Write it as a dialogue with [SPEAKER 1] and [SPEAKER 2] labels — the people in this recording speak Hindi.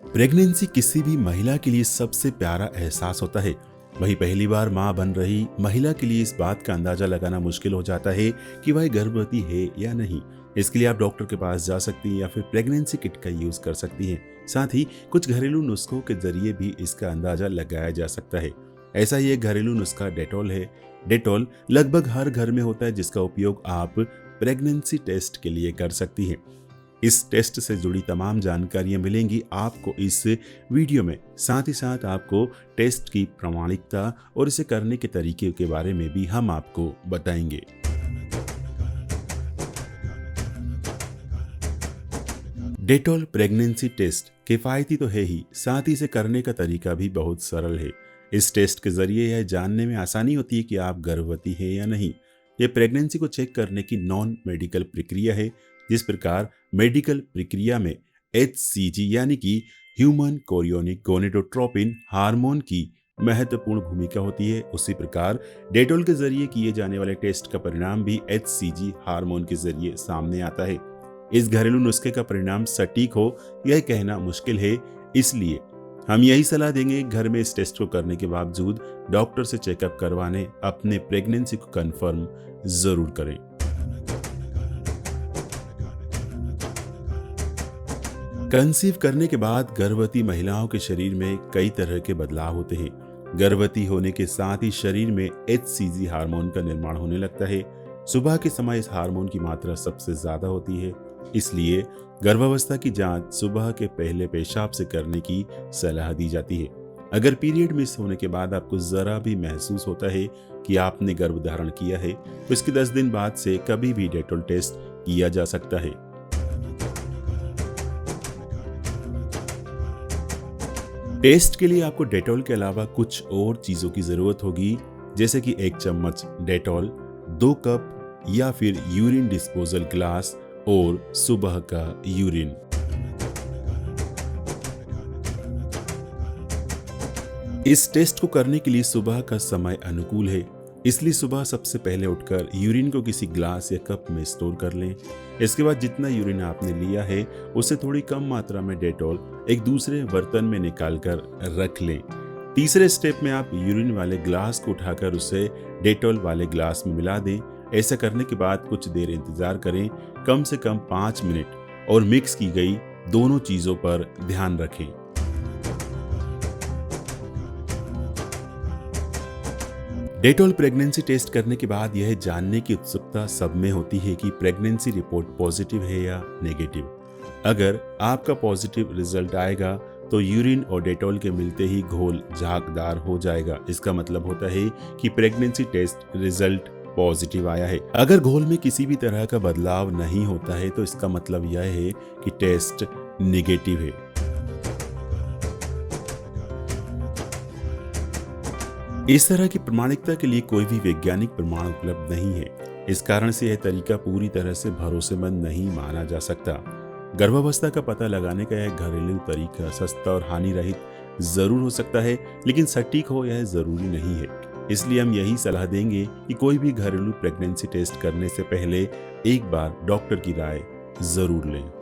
[SPEAKER 1] प्रेगनेंसी किसी भी महिला के लिए सबसे प्यारा एहसास होता है। वही पहली बार मां बन रही महिला के लिए इस बात का अंदाजा लगाना मुश्किल हो जाता है कि वह गर्भवती है या नहीं। इसके लिए आप डॉक्टर के पास जा सकती हैं या फिर प्रेगनेंसी किट का यूज कर सकती हैं। साथ ही कुछ घरेलू नुस्खों के जरिए भी इसका अंदाजा लगाया जा सकता है। ऐसा ही एक घरेलू नुस्खा डेटॉल है। डेटॉल लगभग हर घर में होता है, जिसका उपयोग आप प्रेगनेंसी टेस्ट के लिए कर सकती हैं। इस टेस्ट से जुड़ी तमाम जानकारियां मिलेंगी आपको इस वीडियो में। साथ ही साथ आपको टेस्ट की प्रामाणिकता और इसे करने के तरीके के बारे में भी हम आपको बताएंगे। डेटॉल प्रेगनेंसी टेस्ट किफायती तो है ही, साथ ही इसे करने का तरीका भी बहुत सरल है। इस टेस्ट के जरिए यह जानने में आसानी होती है कि आप गर्भवती हैं या नहीं। यह प्रेगनेंसी को चेक करने की नॉन मेडिकल प्रक्रिया है। जिस प्रकार मेडिकल प्रक्रिया में HCG यानी कि ह्यूमन कोरियोनिक गोनेडोट्रोपिन हार्मोन की महत्वपूर्ण भूमिका होती है, उसी प्रकार डेटॉल के जरिए किए जाने वाले टेस्ट का परिणाम भी HCG हार्मोन के जरिए सामने आता है। इस घरेलू नुस्खे का परिणाम सटीक हो यह कहना मुश्किल है, इसलिए हम यही सलाह देंगे घर में इस टेस्ट को करने के बावजूद डॉक्टर से चेकअप करवाने अपने प्रेगनेंसी को कंफर्म जरूर करें। कंसीव करने के बाद गर्भवती महिलाओं के शरीर में कई तरह के बदलाव होते हैं। गर्भवती होने के साथ ही शरीर में HCG हार्मोन का निर्माण होने लगता है। सुबह के समय इस हार्मोन की मात्रा सबसे ज्यादा होती है, इसलिए गर्भावस्था की जांच सुबह के पहले पेशाब से करने की सलाह दी जाती है। अगर पीरियड मिस होने के बाद आपको जरा भी महसूस होता है कि आपने गर्भधारण किया है, तो इसके 10 दिन बाद से कभी भी डेटॉल टेस्ट किया जा सकता है। टेस्ट के लिए आपको डेटॉल के अलावा कुछ और चीजों की जरूरत होगी, जैसे कि 1 चम्मच डेटॉल, 2 कप या फिर यूरिन डिस्पोजल ग्लास और सुबह का यूरिन। इस टेस्ट को करने के लिए सुबह का समय अनुकूल है, इसलिए सुबह सबसे पहले उठकर यूरिन को किसी ग्लास या कप में स्टोर कर लें। इसके बाद जितना यूरिन आपने लिया है उससे थोड़ी कम मात्रा में डेटॉल एक दूसरे बर्तन में निकाल कर रख लें। तीसरे स्टेप में आप यूरिन वाले ग्लास को उठाकर उसे डेटॉल वाले ग्लास में मिला दें। ऐसा करने के बाद कुछ देर इंतजार करें, कम से कम 5 मिनट, और मिक्स की गई दोनों चीजों पर ध्यान रखें। डेटॉल प्रेगनेंसी टेस्ट करने के बाद यह जानने की उत्सुकता सब में होती है कि प्रेगनेंसी रिपोर्ट पॉजिटिव है या नेगेटिव। अगर आपका पॉजिटिव रिजल्ट आएगा तो यूरिन और डेटॉल के मिलते ही घोल झागदार हो जाएगा। इसका मतलब होता है कि प्रेगनेंसी टेस्ट रिजल्ट पॉजिटिव आया है। अगर घोल में किसी भी तरह का बदलाव नहीं होता है तो इसका मतलब यह है कि टेस्ट नेगेटिव है। इस तरह की प्रामाणिकता के लिए कोई भी वैज्ञानिक प्रमाण उपलब्ध नहीं है। इस कारण से यह तरीका पूरी तरह से भरोसेमंद नहीं माना जा सकता। गर्भावस्था का पता लगाने का यह घरेलू तरीका सस्ता और हानि रहित जरूर हो सकता है, लेकिन सटीक हो यह जरूरी नहीं है। इसलिए हम यही सलाह देंगे कि कोई भी घरेलू प्रेगनेंसी टेस्ट करने से पहले एक बार डॉक्टर की राय जरूर लें।